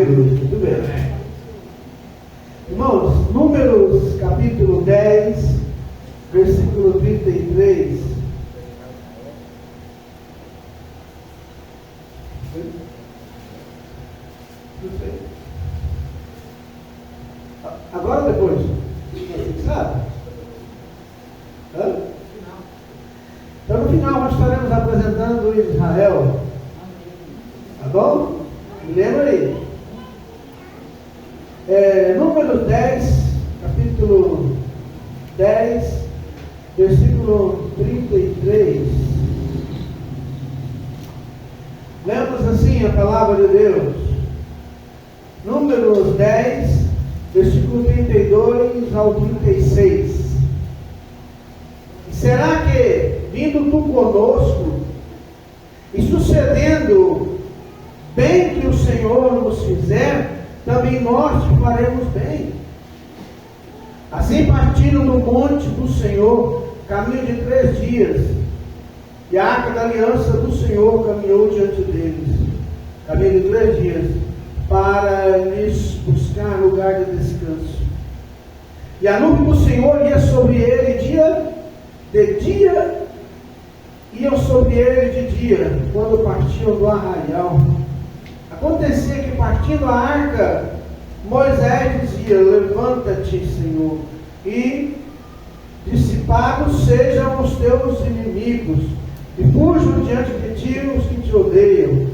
Aleluia. Muito bem. Irmãos, Números capítulo 10, versículo 33. Não sei. Agora ou depois? Você sabe? Hã? Então no final nós estaremos apresentando Israel. Tá bom? Me lembra aí. Números 10, capítulo 10, versículo 33. Lemos assim a palavra de Deus. Números 10, versículo 32 ao 36. Será que, vindo tu conosco, e sucedendo bem que o Senhor nos fizer, também nós te faremos bem? Assim partiram do monte do Senhor, caminho de 3 dias, e a arca da aliança do Senhor caminhou diante deles, caminho de 3 dias, para lhes buscar lugar de descanso. E a nuvem do Senhor ia sobre ele de dia, iam sobre ele de dia, quando partiam do arraial. Acontecia que, partindo a arca, Moisés dizia: levanta-te, Senhor, e dissipados sejam os teus inimigos, e fujam diante de ti os que te odeiam.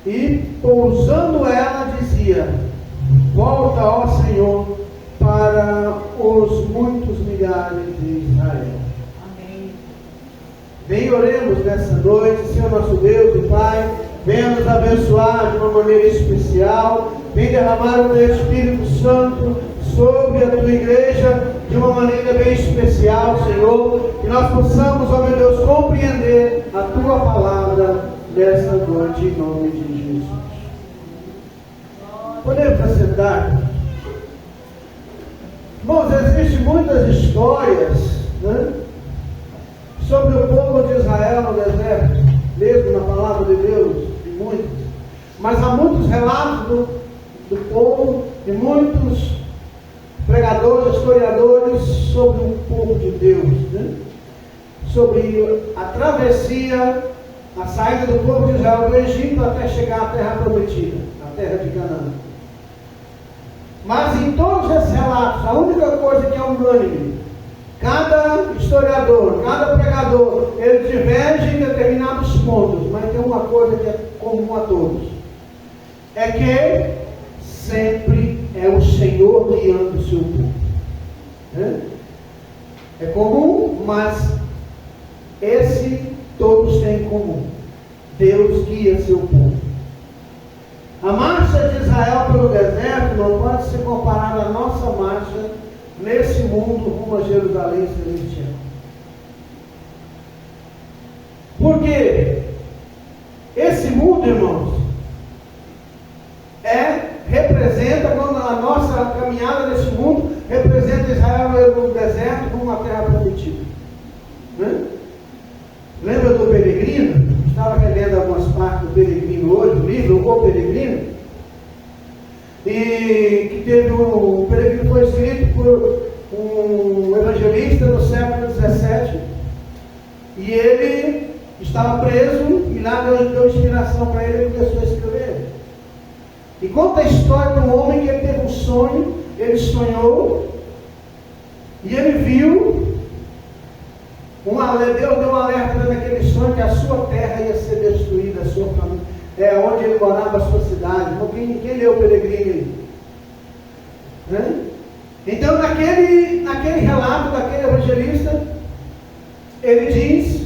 E pousando ela, dizia: volta, ó Senhor, para os muitos milhares de Israel. Amém. Bem, oremos nessa noite. Senhor nosso Deus e Pai, venha nos abençoar de uma maneira especial, vem derramar o teu Espírito Santo sobre a tua igreja de uma maneira bem especial, Senhor, que nós possamos, ó meu Deus, compreender a tua palavra nessa noite, em nome de Jesus. Podemos assentar? Irmãos, existem muitas histórias, né, sobre o povo de Israel no deserto, mesmo na palavra de Deus, de muitos. Mas há muitos relatos do povo, de muitos pregadores, historiadores, sobre o povo de Deus, né? Sobre a travessia, a saída do povo de Israel do Egito até chegar à terra prometida, a terra de Canaã. Mas em todos esses relatos, a única coisa que é unânime, cada historiador, cada pregador, ele diverge em determinados pontos, mas tem uma coisa que é comum a todos: é que sempre é o Senhor guiando o seu povo. É comum, mas esse todos têm em comum: Deus guia seu povo. A marcha de Israel pelo deserto não pode ser comparada à nossa marcha nesse mundo rumo a Jerusalém celestial. Porque esse mundo, irmãos, representa, quando a nossa caminhada nesse mundo representa Israel no deserto como uma terra prometida. Né? Lembra do Peregrino? Estava relendo algumas partes do Peregrino hoje, o livro O Peregrino, e que teve o Peregrino foi escrito por um evangelista no século XVII, e ele estava preso, e lá Deus deu inspiração para ele e começou a escrever. E conta a história de um homem que ele teve um sonho, ele sonhou, e ele viu, Deus deu um alerta naquele sonho que a sua terra ia ser destruída, a sua família, onde ele morava, a sua cidade. Quem leu o Peregrino aí? Então, naquele relato daquele evangelista, ele diz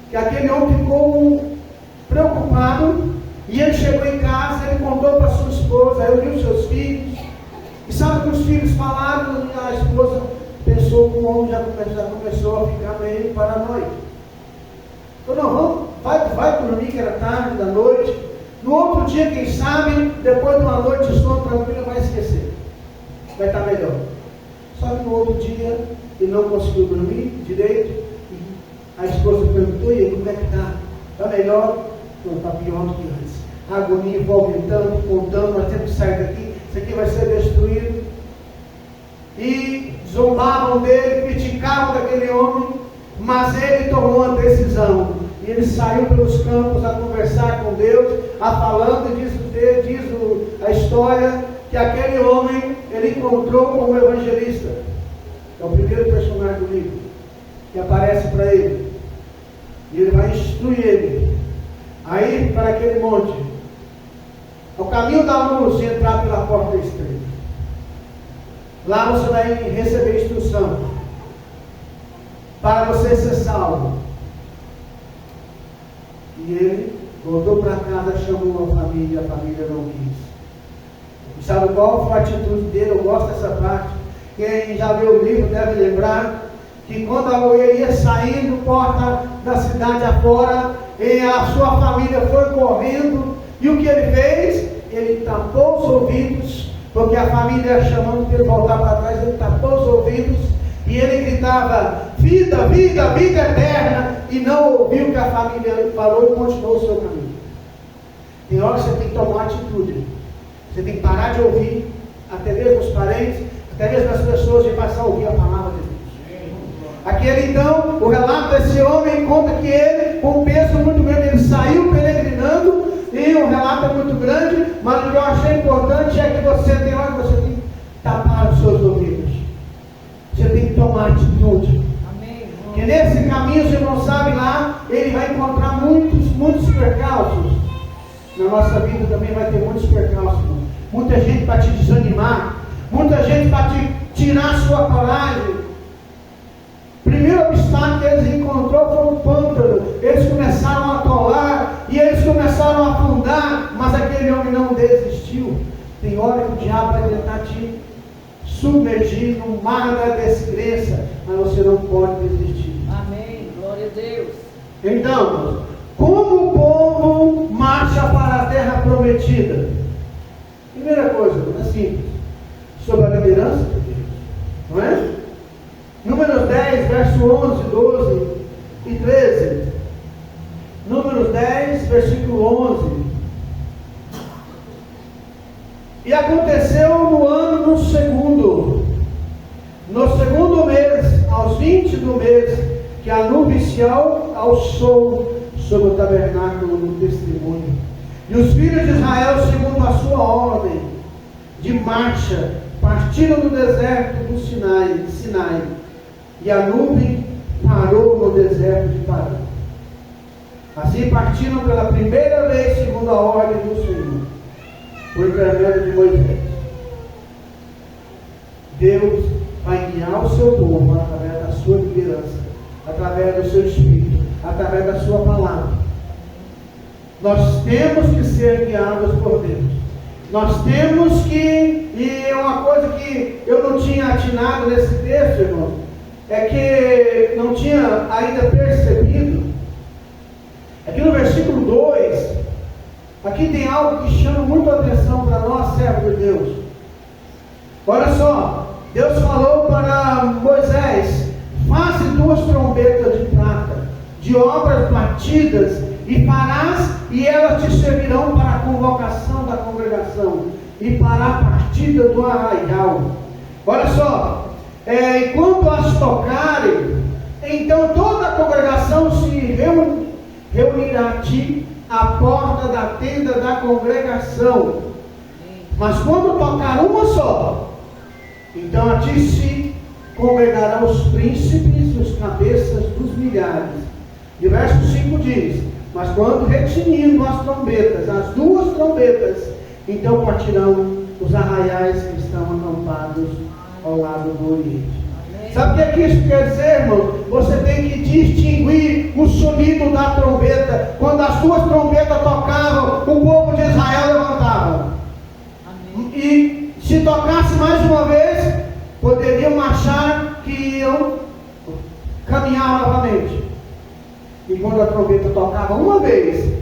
que aquele homem ficou preocupado, e ele chegou em casa, ele contou para sua esposa, reuniu seus filhos, e sabe que os filhos falaram, e a esposa pensou que o homem já começou a ficar meio paranoico. Falou: não, vai dormir, que era tarde da noite, no outro dia, quem sabe, depois de uma noite de sono tranquila, vai esquecer, vai estar melhor. Só que no outro dia, ele não conseguiu dormir direito, e a esposa perguntou: e aí, como é que está? Está melhor? Não, está pior do que antes. agonia, vomitando, contando, nós temos que sair daqui, isso aqui vai ser destruído. E zombavam dele, criticavam daquele homem, mas ele tomou uma decisão. E ele saiu pelos campos a conversar com Deus, a falando, diz a história, que aquele homem, ele encontrou com o evangelista. É o primeiro personagem do livro, que aparece para ele. E ele vai instruir ele a ir para aquele monte, ao caminho da luz, e entrar pela porta estreita. Lá você vai receber instrução para você ser salvo. E ele voltou para casa, chamou a família não quis. E sabe qual foi a atitude dele? Eu gosto dessa parte. Quem já leu o livro deve lembrar que quando ele ia saindo, porta da cidade afora, e a sua família foi correndo, e o que ele fez? Ele tapou os ouvidos, porque a família chamando para ele voltar para trás, ele tapou os ouvidos, e ele gritava, vida, vida, vida eterna, e não ouviu o que a família falou e continuou o seu caminho. Tem hora que você tem que tomar atitude, você tem que parar de ouvir, até mesmo os parentes, até mesmo as pessoas, de passar a ouvir a palavra de Deus. Aquele então, o relato desse homem conta que ele, com um peso muito grande, ele saiu peregrinando, e o relato é muito grande, mas o que eu achei importante é que você tem hora que você tem que tapar os seus ouvidos. Você tem que tomar atitude. Amém. Que nesse caminho, os irmãos sabem lá, ele vai encontrar muitos percalços. Na nossa vida também vai ter muitos percalços. Muita gente para te desanimar, muita gente para te tirar a sua coragem. O primeiro obstáculo que eles encontrou foi o pântano. Eles começaram a atolar e eles começaram a afundar, mas aquele homem não desistiu. Tem hora que o diabo vai tentar te submergir no mar da descrença, mas você não pode desistir. Amém. Glória a Deus. Então, como o povo marcha para a terra prometida? Primeira coisa, é simples, sobre a liderança de Deus, não é? Números 10, verso 11, 12 e 13. Números 10, versículo 11. E aconteceu no segundo mês, aos 20 do mês, que a nuvem se alçou sobre o tabernáculo do testemunho. E os filhos de Israel, segundo a sua ordem de marcha, partiram do deserto do Sinai. E a nuvem parou no deserto de Parã. Assim partiram pela primeira vez, segundo a ordem do Senhor, por intermédio de Moisés. Deus vai guiar o seu povo através da sua liderança, através do seu Espírito, através da sua palavra. Nós temos que ser guiados por Deus. Nós temos que, e é uma coisa que eu não tinha atinado nesse texto, irmão, é que não tinha ainda percebido. Aqui no versículo 2, aqui tem algo que chama muito a atenção para nós, servos de Deus. Olha só, Deus falou para Moisés: faze 2 trombetas de prata, de obras batidas, e farás, e elas te servirão para a convocação da congregação, e para a partida do arraial. Olha só, enquanto as tocarem, então toda a congregação se reunirá a ti à porta da tenda da congregação. Mas quando tocar uma só, então a ti se congregarão os príncipes e os cabeças dos milhares. E o verso 5 diz: mas quando retinindo as 2 trombetas, então partirão os arraiais que estão acampados ao lado do Oriente. Sabe o que isso quer dizer, irmão? Você tem que distinguir o sonido da trombeta. Quando as 2 trombetas tocavam, o povo de Israel levantava. Amém. E se tocasse mais uma vez, poderiam achar que iam caminhar novamente. E quando a trombeta tocava uma vez,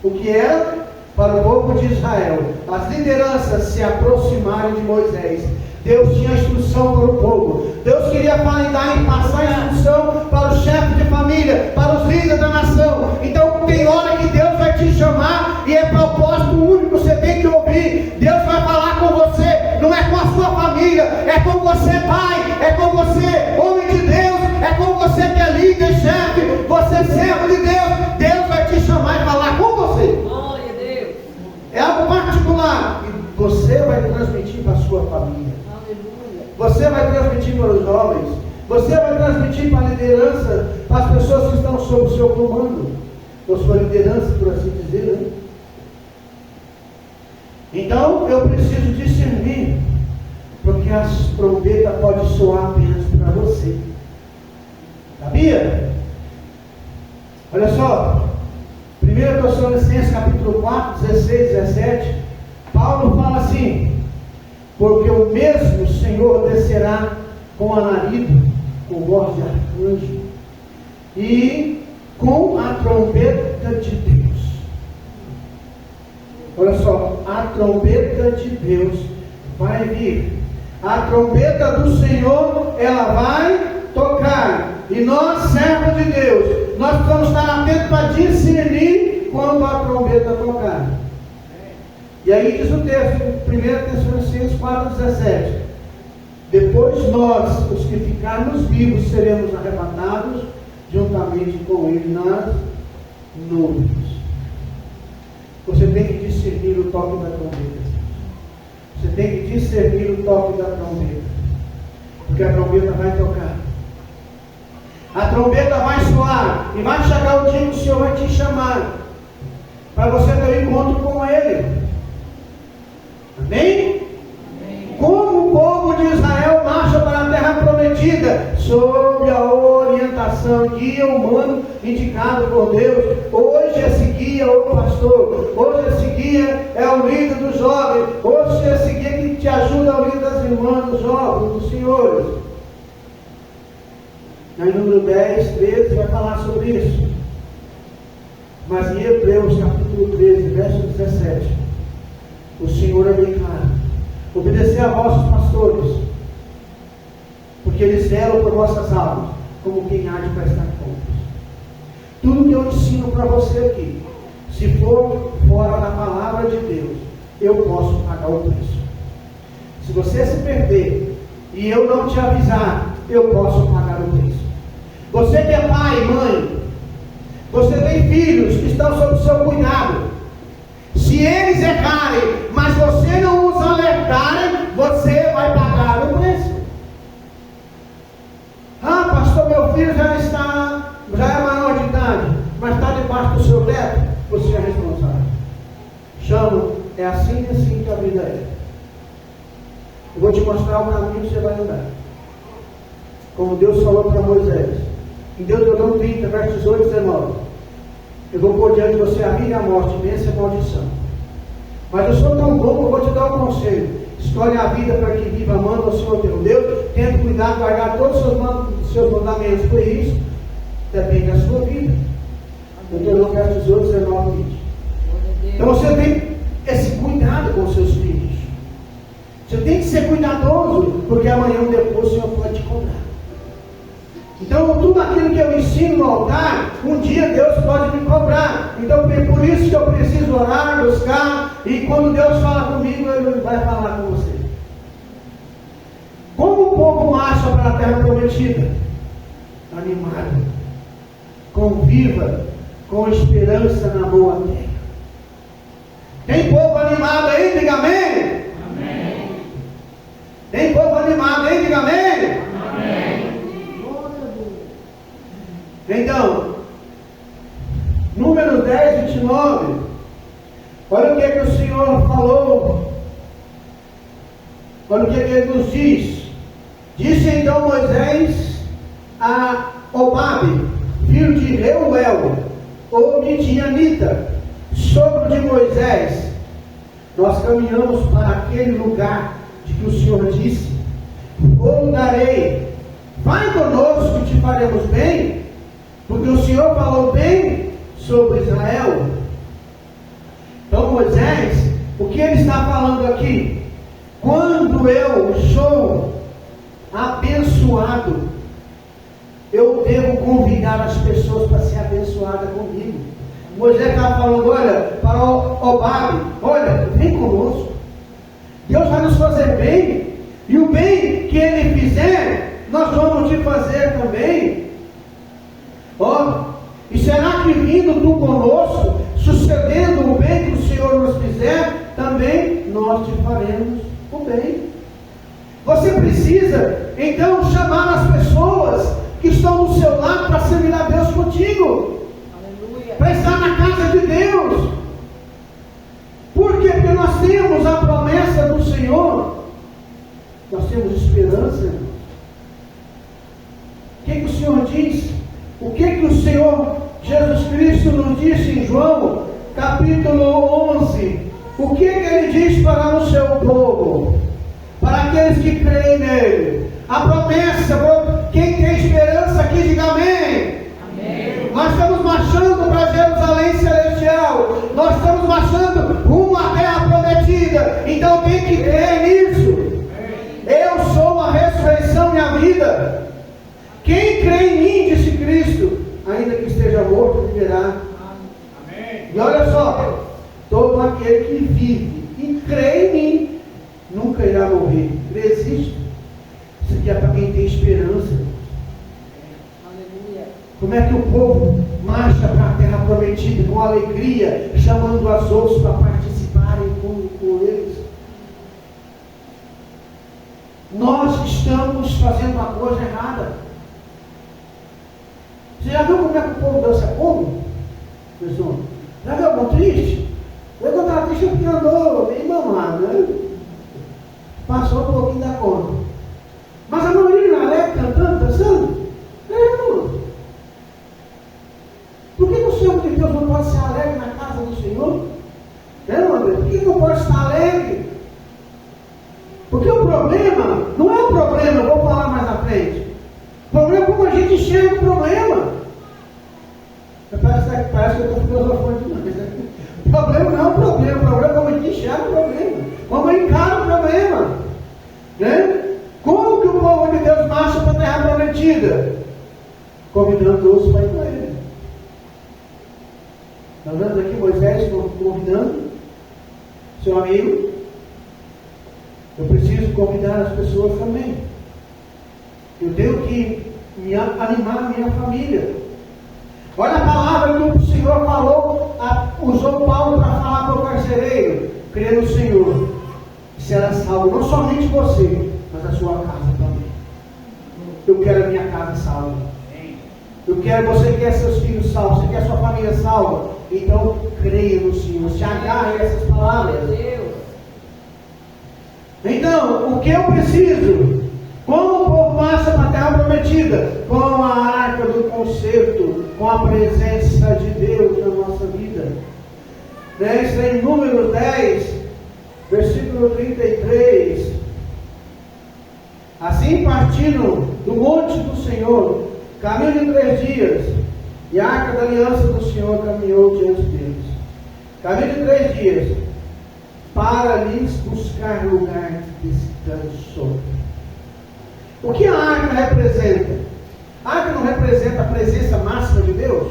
o que era para o povo de Israel? As lideranças se aproximarem de Moisés. Deus tinha instrução para o povo. Deus queria dar e passar a instrução para o chefe de família, para os líderes da nação. Então tem hora que Deus vai te chamar e é propósito para os jovens. Você vai transmitir para a liderança, para as pessoas que estão sob o seu comando, ou sua liderança, por assim dizer, né? Então, eu preciso discernir, porque as trombetas podem soar apenas para você. Sabia? Olha só, 1 Tessalonicenses capítulo 4, 16, 17, Paulo fala assim: porque o mesmo Senhor descerá com alarido, com voz de arcanjo e com a trombeta de Deus. Olha só, a trombeta de Deus vai vir. A trombeta do Senhor, ela vai tocar. E nós, servos de Deus, nós precisamos estar atentos para discernir quando a trombeta tocar. E aí diz o texto, 1 Tessalonicenses 4,17: depois nós, os que ficarmos vivos, seremos arrebatados juntamente com ele nas nuvens. Você tem que discernir o toque da trombeta. Você tem que discernir o toque da trombeta. Porque a trombeta vai tocar. A trombeta vai soar. E vai chegar o dia que o Senhor vai te chamar para você ter um encontro com Ele. Amém? Como o povo de Israel marcha para a terra prometida, sob a orientação, guia humano indicado por Deus. Hoje esse guia é o pastor, hoje esse guia é o líder dos jovens, hoje esse guia que te ajuda é o líder das irmãs, dos jovens, dos senhores. Aí número 10, 13 vai falar sobre isso. Mas em Hebreus capítulo 13, verso 17, o Senhor é bem claro: obedecer a vossos pastores, porque eles zelam por vossas almas, como quem há de prestar contas. Tudo que eu ensino para você aqui, se for fora da palavra de Deus, eu posso pagar o preço. Se você se perder e eu não te avisar, eu posso pagar o preço. Você que é pai, mãe, você tem filhos que estão sob o seu cuidado. Se eles errarem, mas você não os alertarem, você vai pagar o preço. Ah, pastor, meu filho já é maior de idade, mas está debaixo do seu teto, você é responsável. Chama, é assim e assim que a vida é. Eu vou te mostrar o caminho que você vai andar. Como Deus falou para Moisés, em Deuteronômio 30, versos 18 e 19. Eu vou pôr diante de você a vida e a morte, bênção e maldição. Mas eu sou tão bom que eu vou te dar um conselho. Escolhe a vida para que viva amando ao Senhor teu Deus, tendo cuidado de guardar todos os seus mandamentos. Por isso, depende da sua vida. Deuteronômio versos 18, 19 e 20. Então você tem esse cuidado com os seus filhos. Você tem que ser cuidadoso, porque amanhã ou depois o Senhor pode te cobrar. Então, tudo aquilo que eu ensino no altar, um dia Deus pode me cobrar. Então, é por isso que eu preciso orar, buscar, e quando Deus fala comigo, Ele vai falar com você. Como o povo marcha para a terra prometida? Animado, conviva, com esperança na boa terra. Tem povo animado aí? Diga amém. Amém. Tem povo animado aí? Diga amém. Amém. Então, número 10, 29, olha o que o Senhor falou, olha o que Ele nos diz. Disse então Moisés a Obabe, filho de Reuel, ou Midianita, sogro de Moisés: nós caminhamos para aquele lugar de que o Senhor disse: ou darei, vai conosco que te faremos bem, porque o Senhor falou bem sobre Israel. Então Moisés, o que ele está falando aqui? Quando eu sou abençoado, eu devo convidar as pessoas para ser abençoadas comigo. Moisés estava falando: olha, para Obabe, olha, vem conosco. Deus vai nos fazer bem, e o bem que Ele fizer, nós vamos te fazer também. E será que vindo tu conosco, sucedendo o bem que o Senhor nos fizer, também nós te faremos o bem. Você precisa então chamar as pessoas que estão do seu lado para servir a Deus contigo. Aleluia. Para estar na casa de Deus. Por quê? Porque nós temos a promessa do Senhor. Nós temos esperança, irmãos. O que o Senhor diz? O que o Senhor Jesus Cristo nos disse em João, capítulo 11? O que Ele diz para o seu povo? Para aqueles que creem nele. A promessa, quem tem esperança aqui, diga amém. Amém. Nós estamos marchando para Jerusalém Celestial. Nós estamos marchando rumo à terra prometida. Então tem que crer nisso. Eu sou a ressurreição e a vida. Quem crê em mim, disse Cristo, ainda que esteja morto, viverá. Amém. E olha só, todo aquele que vive e crê em mim, nunca irá morrer. Existe. Isso aqui é para quem tem esperança. Aleluia. Como é que o povo marcha para a terra prometida com alegria, chamando as outros para participarem com eles? Nós estamos fazendo uma coisa errada. Você já viu como é que o povo dança como? Pessoal, já viu algum triste? Eu quando estava triste porque andou bem mamado, né? Passou um pouquinho da conta. Mas a maioria não é alegre, cantando, dançando? Não. Por que o Senhor de Deus não pode ser alegre na casa do Senhor? Não, André? Por que não pode estar alegre? Porque o problema não é um problema, eu vou falar mais à frente. O problema é como a gente enxerga o problema. Parece que eu estou filosofando demais. Né? O problema não é um problema, o problema é como a gente enxerga o problema. Como encara o problema. Né? Como que o povo de Deus marcha para a terra prometida? Convidando outros para ir com ele. Nós vemos aqui Moisés convidando seu amigo. Eu preciso convidar as pessoas também. Eu tenho que animar a minha família. Olha a palavra que o Senhor falou, usou Paulo para falar para o carcereiro. Crê no Senhor e será salvo, não somente você, mas a sua casa também. Eu quero a minha casa salva. Eu quero, você quer seus filhos salvos, você quer sua família salva. Então creia no Senhor, se agarre a essas palavras. Então, o que eu preciso? Como o povo marcha para a terra prometida? Com a arca do concerto, com a presença de Deus na nossa vida. Isso é em Números 10, versículo 33. Assim partiram do monte do Senhor, caminho de 3 dias, e a arca da aliança do Senhor caminhou diante deles. Caminho de 3 dias, para lhes buscar lugar de descanso. O que a arca representa? A arca não representa a presença máxima de Deus?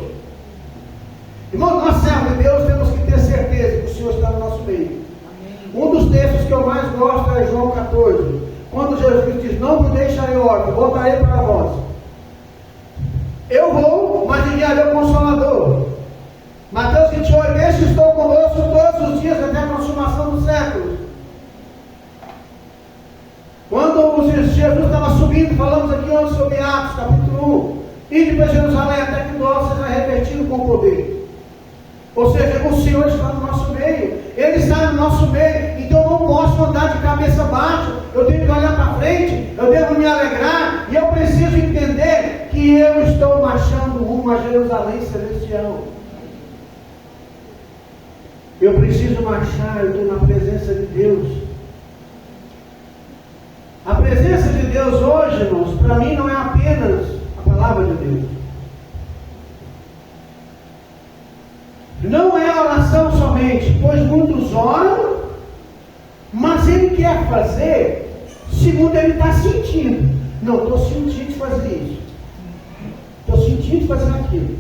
Irmão, nós servos de Deus temos que ter certeza que o Senhor está no nosso meio. Amém. Um dos textos que eu mais gosto é João 14, quando Jesus Cristo diz: não me deixarei órfão, voltarei para vós. Eu vou, mas enviarei o Consolador. Mateus 28, deixe que estou convosco todos os dias até a consumação dos séculos. Quando Jesus estava subindo, falamos aqui hoje sobre Atos, capítulo 1, e para Jerusalém até que nós seja revertido com poder. Ou seja, o Senhor está no nosso meio, Ele está no nosso meio, então eu não posso andar de cabeça baixa, eu tenho que olhar para frente, eu devo me alegrar, e eu preciso entender que eu estou marchando rumo a Jerusalém Celestial. Eu preciso marchar, eu estou na presença de Deus. A presença de Deus hoje, irmãos, para mim não é apenas a palavra de Deus. Não é a oração somente, pois muitos oram, mas ele quer fazer segundo ele está sentindo. Não, estou sentindo de fazer isso. Estou sentindo de fazer aquilo.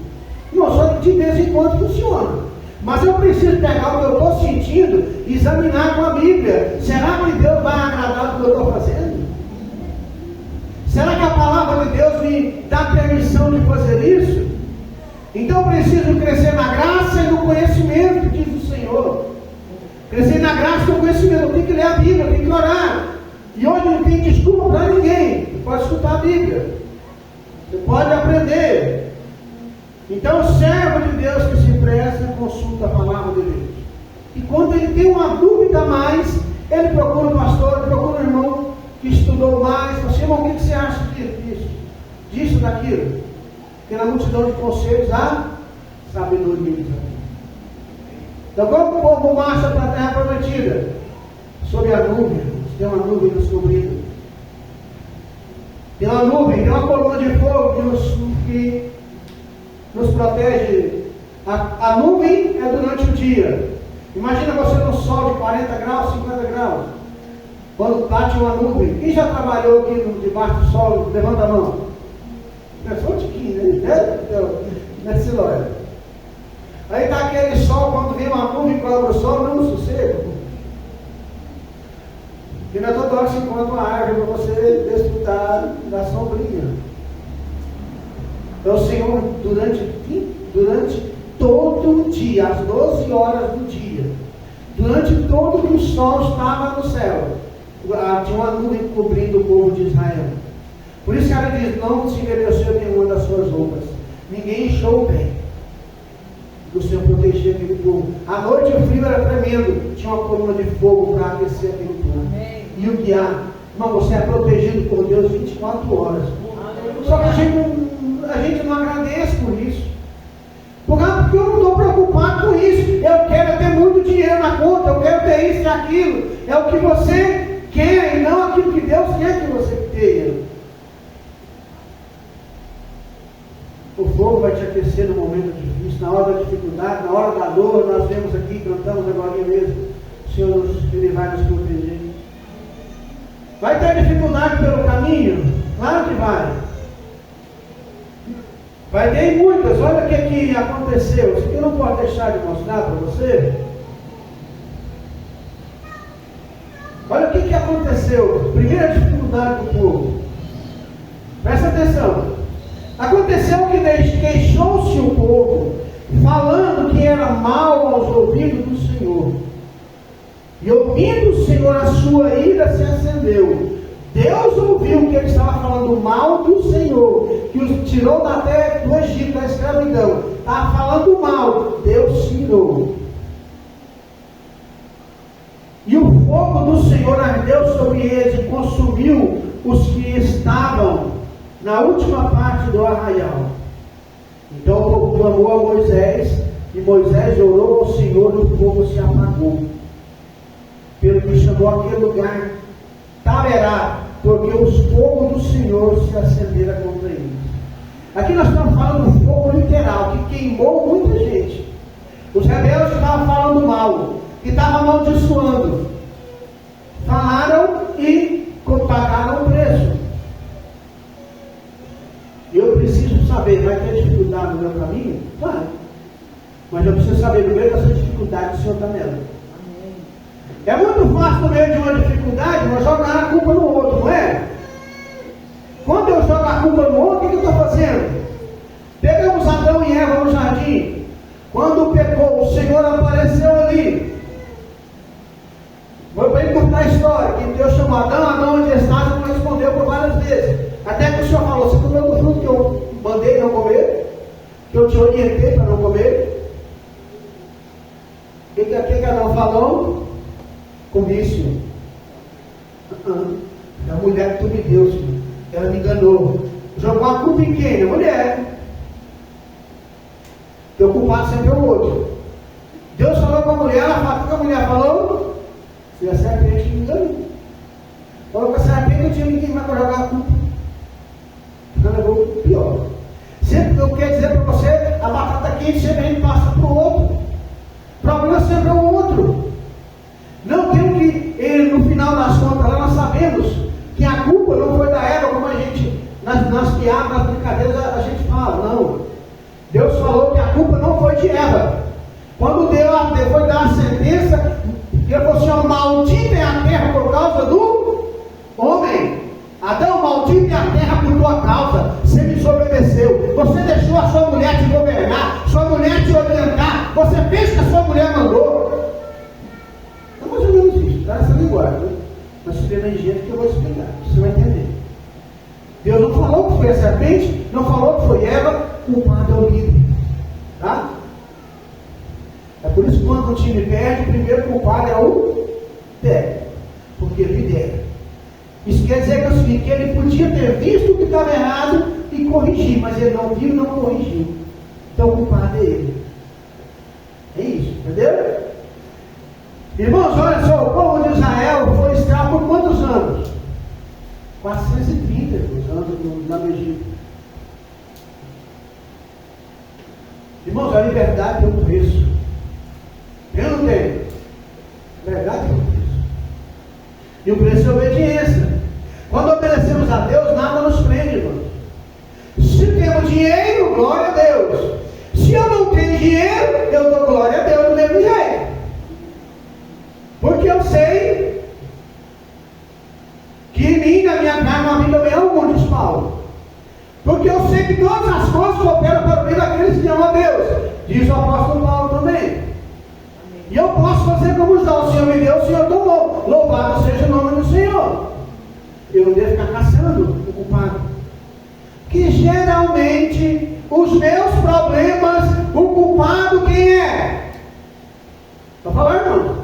Não, só de vez em quando funciona. Mas eu preciso pegar o que eu estou sentindo e examinar com a Bíblia. Será que Deus vai agradar do que eu estou fazendo? Será que a palavra de Deus me dá permissão de fazer isso? Então eu preciso crescer na graça e no conhecimento, diz o Senhor. Crescer na graça e no conhecimento. Eu tenho que ler a Bíblia, eu tenho que orar. E hoje não tem desculpa para ninguém. Você pode escutar a Bíblia. Você pode aprender. Então, o servo de Deus que se presta, consulta a palavra de Deus. E quando ele tem uma dúvida a mais, ele procura o pastor, ele procura o irmão que estudou mais. Fala assim, irmão, o que você acha disso, daquilo? Porque na multidão de conselhos há sabedoria. Então, como o povo marcha para a terra prometida? Sob a nuvem. Tem uma nuvem nos cobrindo. Tem uma nuvem, tem uma coluna de fogo que nos protege. A nuvem é durante o dia. Imagina você no sol de 40 graus, 50 graus. Quando bate uma nuvem. Quem já trabalhou aqui debaixo do sol? Levanta a mão. É só um tiquinho, né? Nesse loja. Aí está aquele sol, quando vem uma nuvem cobre o sol, não um sossego. E não é toda hora que se encontra uma árvore para você desfrutar da sombrinha. Então o Senhor, durante todo o dia, às 12 horas do dia, durante todo que o sol estava no céu, tinha uma nuvem cobrindo o povo de Israel. Por isso que ela diz, não se envelheceu nenhuma das suas roupas. Ninguém encheu bem. O Senhor protegia aquele povo. À noite o frio era tremendo. Tinha uma coluna de fogo para aquecer aquele povo. Amém. E o guiar. Irmão, você é protegido por Deus 24 horas. Amém. Só que a gente não agradece por isso. Porque eu não estou preocupado com isso. Eu quero ter muito dinheiro na conta. Eu quero ter isso e aquilo. É o que você quer e não aquilo que Deus quer que você tenha. O fogo vai te aquecer no momento difícil, na hora da dificuldade, na hora da dor. Nós vemos aqui, cantamos agora mesmo. O Senhor, Ele vai nos proteger. Vai ter dificuldade pelo caminho? Claro que vai. Vai ter muitas. Olha o que aconteceu. Isso aqui eu não posso deixar de mostrar para você. Olha o que aconteceu. Primeira dificuldade do povo. Presta atenção. Aconteceu que queixou-se o povo, falando que era mal aos ouvidos do Senhor. E ouvindo o Senhor, a sua ira se acendeu. Deus ouviu que ele estava falando mal do Senhor, que os tirou da terra do Egito, da escravidão. Estava falando mal. Deus se irou. E o fogo do Senhor ardeu sobre eles e consumiu os que estavam na última parte do arraial. Então o povo clamou a Moisés, e Moisés orou ao Senhor, e o fogo se apagou. Pelo que chamou aquele lugar Taberá, porque os fogos do Senhor se acenderam contra eles. Aqui nós estamos falando do fogo literal, que queimou muita gente. Os rebeldes estavam falando mal, que estavam amaldiçoando. Falaram e pagaram o preço. Eu preciso saber, vai ter dificuldade no meu caminho? Vai. Mas eu preciso saber, no meio dessa dificuldade, o Senhor está nela. É muito fácil, no meio de uma dificuldade, nós jogar a culpa no outro, não é? Quando eu jogo a culpa no outro, o que eu estou fazendo? Pegamos Adão e Eva no jardim. Quando pecou, o Senhor apareceu ali. Vou para ele contar a história, que Deus chamou Adão, onde estás? Ele não respondeu por várias vezes. Até que o Senhor falou, você comeu do fruto que eu mandei não comer? Que eu te orientei para não comer? O que Adão falou? Comício. É a mulher que tu me deu, Senhor. Ela me enganou. Jogou a culpa em quem? Na mulher. O culpado sempre é o outro. Deus falou com a mulher, ela fala, o que a mulher falou? Se a serpente me enganou. Falou com a serpente, não tinha ninguém mais para jogar a culpa. Ela levou o pior. Sempre eu quero dizer para você, a batata quente sempre a gente passa para o outro. O problema sempre é o outro. Não tem que, no final das contas, lá nós sabemos que a culpa não foi da Eva, como a gente, nas piadas, nas brincadeiras, a gente fala, não. Deus falou que a culpa não foi de Eva. Quando Deus foi dar a sentença, Ele falou assim, maldita é a terra por causa do homem. Adão, maldita é a terra por tua causa. Você me desobedeceu. Você deixou a sua mulher te governar, sua mulher te orientar. Você fez que a sua mulher mandou. É mais ou menos isso, tá? Essa linguagem, né? Mas se vê na higiene que eu vou É por isso que quando o time perde, o primeiro culpado é o técnico, porque ele lidera. Isso quer dizer que ele podia ter visto o que estava errado e corrigir, mas ele não viu e não corrigiu. Então o culpado é ele. É isso, entendeu? Irmãos, olha só, o povo de Israel foi escravo por quantos anos? 430 anos lá no Egito. Irmãos, a liberdade tem um preço. Eu não tenho. A liberdade tem um preço. E o preço é obediência. Quando obedecemos a Deus, nada nos prende, irmãos. Se temos dinheiro, glória a Deus. Se eu não tenho dinheiro, eu dou glória a Deus do mesmo jeito. Porque eu sei que em mim, na minha carne, não há vida nenhuma, diz Paulo. Porque eu sei que todas as coisas cooperam para o bem daqueles que amam a Deus. Diz o apóstolo Paulo também. E eu posso fazer como já o Senhor me deu, o Senhor tomou. Louvado seja o nome do Senhor. Eu não devo ficar caçando o culpado. Que geralmente os meus problemas, o culpado quem é? Está falando não?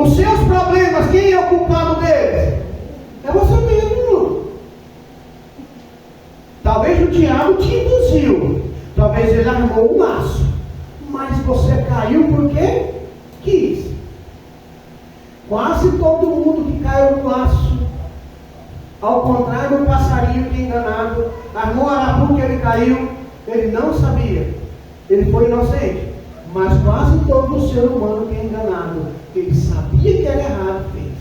Os seus problemas, quem é o culpado deles? É você mesmo. Talvez o diabo te induziu. Talvez ele armou um laço. Mas você caiu porque quis. Quase todo mundo que caiu no laço, ao contrário do passarinho que é enganado, armou a arapuca, ele caiu, ele não sabia. Ele foi inocente. Mas quase todo ser humano que é enganado, ele sabia que era errado, fez.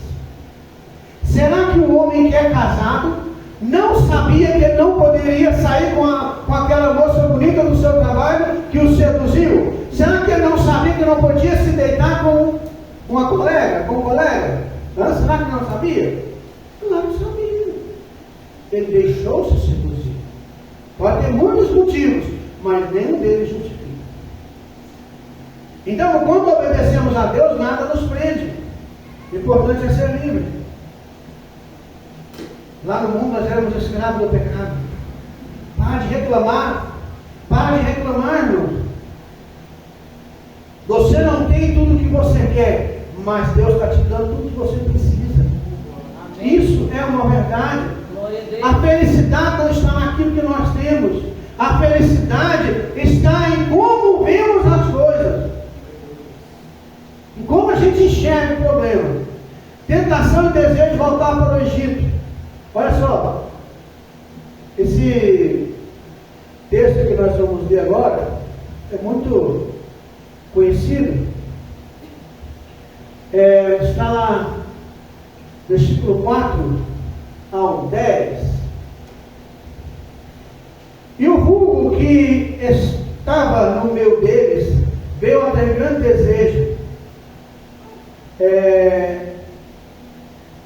Será que um homem que é casado não sabia que ele não poderia sair com aquela moça bonita do seu trabalho que o seduziu? Será que ele não sabia que não podia se deitar com uma colega, com um colega? Será que não sabia? Não sabia. Ele deixou-se seduzir. Pode ter muitos motivos, mas nenhum deles justifica. Então, quando obedecemos a Deus, nada nos prende. O importante é ser livre. Lá no mundo nós éramos escravos do pecado. Para de reclamar. Para de reclamar, irmão. Você não tem tudo o que você quer, mas Deus está te dando tudo o que você precisa. Amém. Isso é uma verdade. A felicidade não está naquilo que nós temos. A felicidade está em como vemos as coisas. Em como a gente enxerga o problema. Tentação e desejo de voltar para o Egito. Olha só. Esse texto que nós vamos ler agora é muito conhecido. Está lá, versículo 4 ao 10. E o vulgo que estava no meio deles veio a ter grande desejo,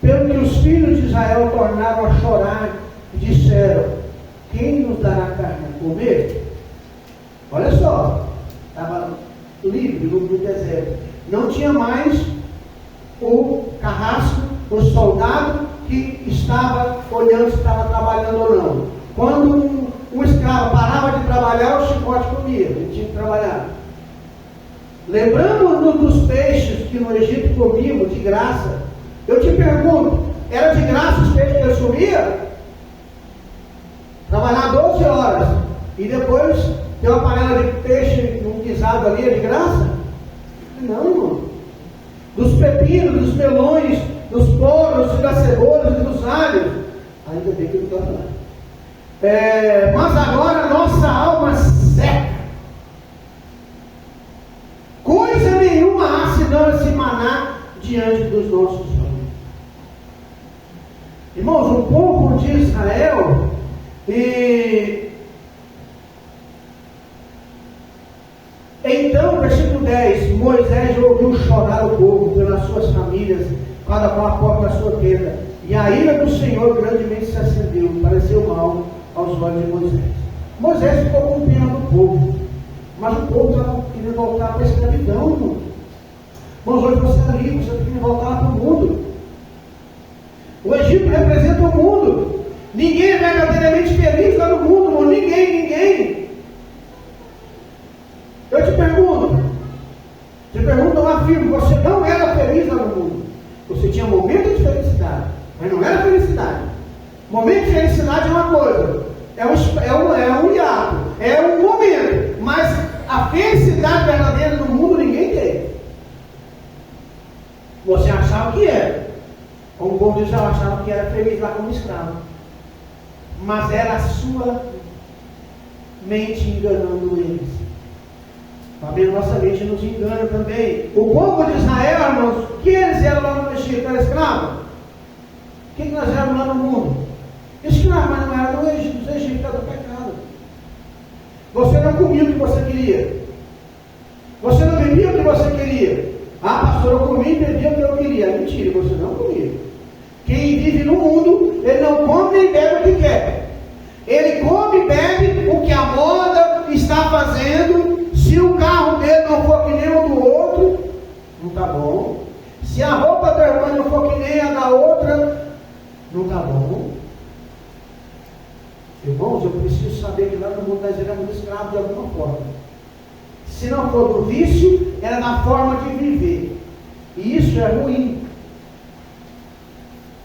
pelo que os filhos de Israel tornaram a chorar e disseram: quem nos dará carne a comer? Olha só, estava livre no deserto, não tinha mais o carrasco, o soldado que estava olhando se estava trabalhando ou não. Quando um escravo parava de trabalhar, o chicote comia, ele tinha que trabalhar. Lembrando-nos dos peixes que no Egito comíamos de graça, eu te pergunto, era de graça os peixes que eles comiam? Trabalhar 12 horas e depois ter uma panela de peixe num guisado ali, é de graça? Não, irmão. Dos pepinos, dos melões, dos poros, das cebolas e dos alhos, ainda bem que não está falando. Mas agora nossa alma seca. Coisa nenhuma há senão esse maná diante dos nossos olhos. Irmãos, o povo de Israel, então, versículo 10, Moisés ouviu chorar o povo pelas suas famílias, cada qual a porta da sua tenda, e a ira do Senhor grandemente se acendeu, pareceu mal aos olhos de Moisés. Moisés ficou com pena do povo, mas o povo estava querendo voltar para a escravidão, irmão. Mas hoje você é livre, você tem que voltar para o mundo. O Egito representa o mundo. Ninguém é verdadeiramente feliz lá no mundo, irmão. Ninguém. Eu te pergunto, Você pergunta, eu afirmo, você não era feliz lá no mundo. Você tinha momentos de felicidade, mas não era felicidade. Momento de felicidade é uma coisa, é um hiato, é um momento, mas a felicidade verdadeira no mundo ninguém tem. Você achava que era. Como o povo de Israel achava que era feliz lá como escravo. Mas era a sua mente enganando eles. Também a nossa mente nos engana também. O povo de Israel, irmãos, o que eles eram lá no Egito? Era escravo? O que nós éramos lá no mundo? Escravo, mas não era do Egito. Os egípcios eram do pecado. Você não comia o que você queria. Você não bebia o que você queria. Ah, pastor, eu comia e bebia o que eu queria. Mentira, você não comia. Quem vive no mundo, ele não come nem bebe o que quer. Ele come e bebe o que a moda está fazendo. Se o carro dele não for que nem o do outro, não está bom. Se a roupa da irmã não for que nem a da outra, não está bom. Irmãos, eu preciso saber que lá no mundo nós éramos escravos de alguma forma. Se não for do vício, era na forma de viver. E isso é ruim.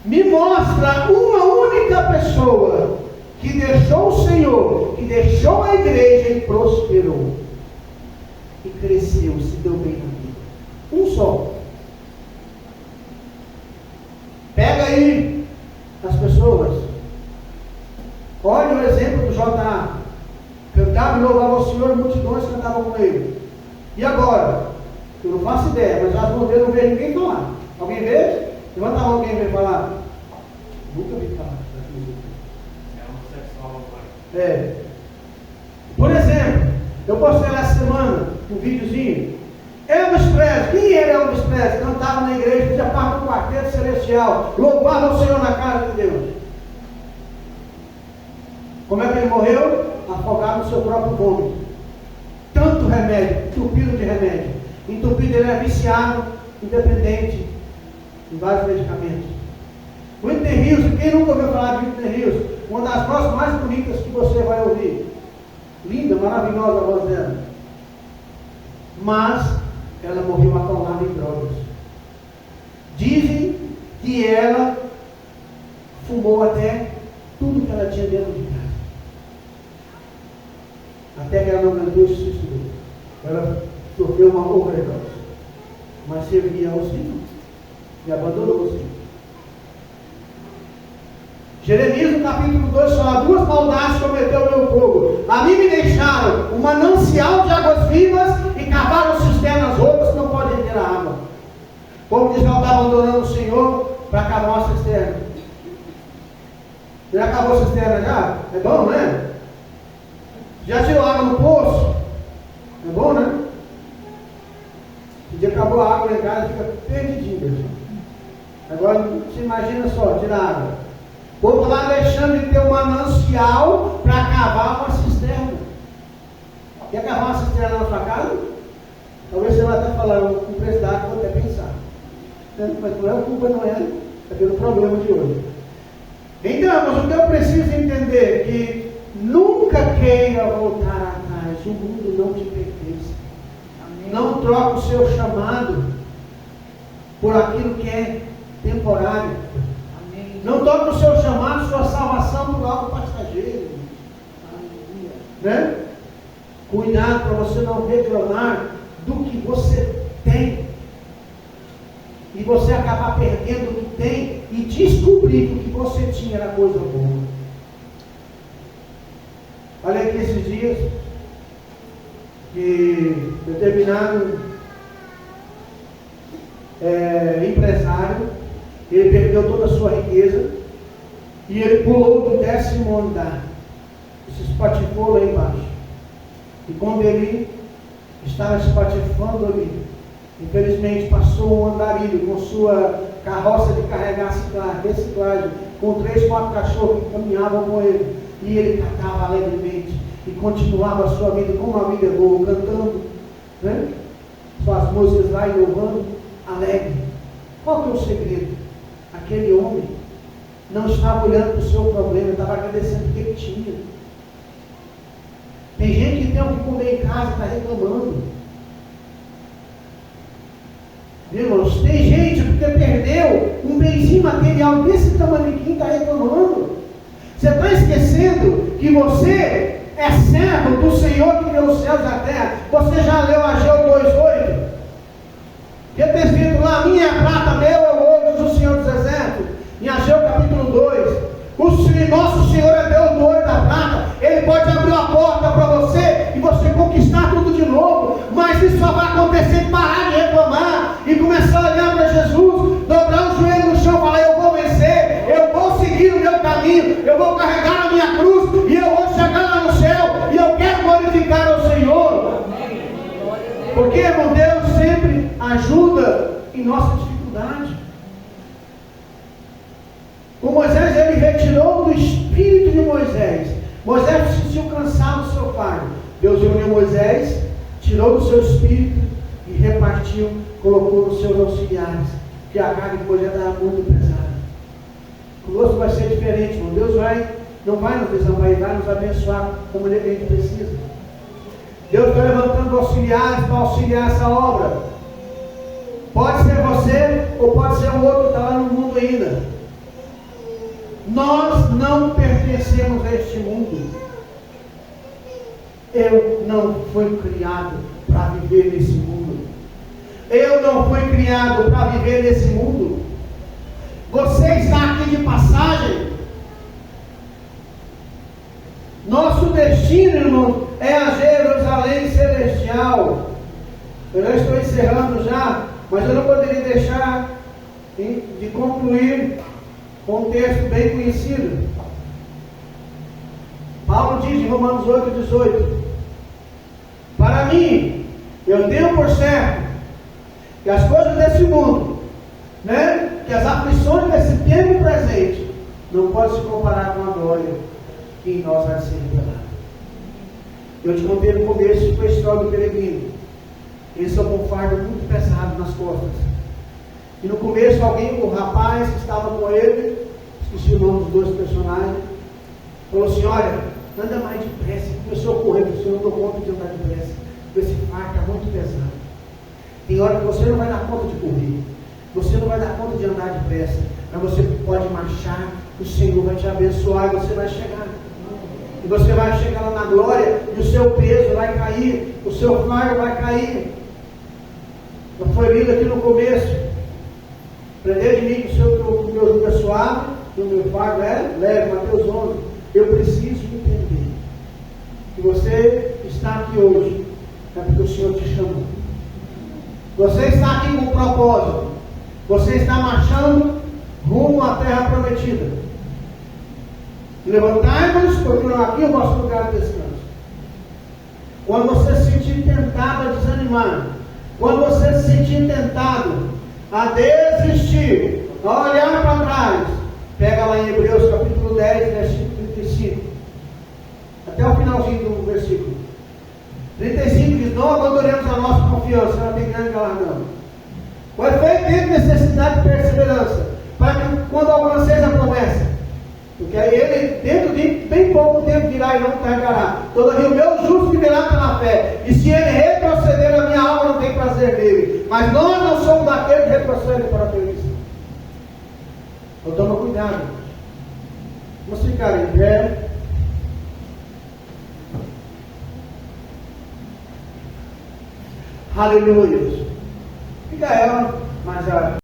Me mostra uma única pessoa que deixou o Senhor, que deixou a igreja e prosperou. E cresceu, se deu bem na vida. Um só. Pega aí as pessoas. Olha o exemplo do J.A. Cantava e louvava o Senhor, multidões cantavam com ele. E agora? Eu não faço ideia, mas já vou ver, não vejo ninguém falar. Alguém vê? Levanta a mão, alguém vê falar. Nunca vi falar. É homossexual, pai. É. Por exemplo, eu postei essa semana um videozinho. Elvis Presley, quem era Elvis Presley? Cantava na igreja, fazia parte do quarteto celestial, louvava o Senhor na casa de Deus. Como é que ele morreu? Afogado no seu próprio vômito. Tanto remédio, entupido de remédio. Entupido, ele é viciado, independente, em vários medicamentos. Whitney Houston, quem nunca ouviu falar de Whitney Houston? Uma das vozes mais bonitas que você vai ouvir. Linda, maravilhosa a voz dela. Mas ela morreu atolada em drogas. Dizem que ela fumou até tudo que ela tinha dentro de casa. Até que ela não aguentou e se suicidou. Ela sofreu uma overdose. Mas servia ao Senhor. E abandonou o Senhor. Jeremias, no capítulo 2, fala: duas maldades cometeu o meu povo. A mim me deixaram um manancial de águas vivas e cavaram cisternas roupas que não podem ter a água. O povo de Israel está abandonando o Senhor para cavar uma cisterna. Já acabou a cisterna já? É bom, né? Já tirou água no poço? É bom, né? Se dia acabou a água em casa, fica perdidinho. Agora, você imagina só, tirar água. O povo lá deixando de ter um manancial para cavar uma cisterna. Quer cavar uma cisterna na sua casa? Talvez você vai até falar, o preço da água, vou até pensar. Mas não é a culpa, não é pelo problema de hoje. Então, mas o que eu preciso entender é que nunca queira voltar atrás. O mundo não te pertence. Amém. Não troque o seu chamado por aquilo que é temporário. Amém. Não troque o seu chamado, sua salvação por algo passageiro. Né? Cuidado para você não reclamar do que você tem. E você acabar perdendo o que tem e descobrir que o que você tinha era coisa boa. Olha aqui esses dias que determinado empresário, ele perdeu toda a sua riqueza e ele pulou do 10º andar e se espatifou lá embaixo. E quando ele estava espatifando ali, infelizmente passou um andarilho com sua carroça de carregar reciclagem, com 3, 4 cachorros que caminhavam com ele, e ele cantava alegremente e continuava a sua vida como a vida é boa, cantando, né? Suas músicas lá e louvando, alegre. Qual que é o segredo? Aquele homem não estava olhando para o seu problema, estava agradecendo o que ele tinha. Tem gente que tem o que comer em casa e está reclamando. benzinho material desse tamanho está reclamando. Você está esquecendo que você é servo do Senhor que criou os céus e a terra. Você já leu Ageu 2,8? Que está escrito lá, minha prata, meu é o ouro do Senhor dos Exércitos. Em Ageu capítulo 2. Nosso Senhor é Deus do ouro e da prata. Ele pode abrir uma porta para você e você conquistar tudo de novo. Mas isso só vai acontecer parar de reclamar e começar a olhar para Jesus, dobrar o joelho no chão e falar: eu vou vencer, eu vou seguir o meu caminho, eu vou carregar a minha cruz e eu vou chegar lá no céu e eu quero glorificar ao Senhor. Porque, irmão, Deus sempre ajuda em nossa dificuldade. O Moisés, ele retirou do espírito de Moisés. Moisés se sentiu cansado do seu pai. Deus uniu Moisés, tirou do seu espírito e repartiu, colocou nos seus auxiliares, que a carga depois já estava muito pesada. Conosco vai ser diferente, irmão. Deus não vai nos desamparar, Ele vai nos abençoar como Ele a gente precisa. Deus está levantando auxiliares para auxiliar essa obra. Pode ser você ou pode ser o outro que está lá no mundo ainda. Nós não pertencemos a este mundo. Eu não fui criado para viver nesse mundo. Eu não fui criado para viver nesse mundo. Você está aqui de passagem. Nosso destino, irmão, é a Jerusalém celestial. Eu já estou encerrando já, mas eu não poderia deixar de concluir com um texto bem conhecido. Paulo diz em Romanos 8,18: para mim, eu tenho por certo que as coisas desse mundo, que as aflições desse tempo presente, não podem se comparar com a glória que em nós vai ser revelada. Eu te contei no começo com a história do peregrino. Eles estão com um fardo muito pesado nas costas. E no começo o rapaz que estava com ele, esqueci o nome dos dois personagens, falou assim: olha, anda mais depressa. Começou a correr, eu não dou conta de andar depressa, esse fardo está muito pesado. Tem hora que você não vai dar conta de correr, você não vai dar conta de andar depressa, mas você pode marchar, o Senhor vai te abençoar e você vai chegar. E você vai chegar lá na glória e o seu peso vai cair, o seu fardo vai cair. Eu fui lido aqui no começo. Aprender de mim que o meu jugo é suave e o meu fardo é leve. Mateus 11. Eu preciso entender que você está aqui hoje é porque o Senhor te chamou. Você está aqui com um propósito. Você está marchando rumo à terra prometida. Levantai-vos, porque aqui é o vosso lugar de descanso. Quando você se sentir tentado a desanimar, quando você se sentir tentado a desistir, a olhar para trás, pega lá em Hebreus capítulo 10, versículo 35, até o finalzinho do versículo 35 diz: não abandonemos a nossa confiança, ela tem grande galardão. O efeito tem necessidade de perseverança, para que quando alcanceis a promessa, porque aí ele, dentro de bem pouco tempo, dirá e não carregará. Todavia o meu justo viverá pela fé. E se ele retroceder, a minha alma não tem prazer nele. Mas nós não somos daqueles que retrocedem para a perdição. Então toma cuidado. Vamos ficar em pé. Aleluia. Fica ela, mas a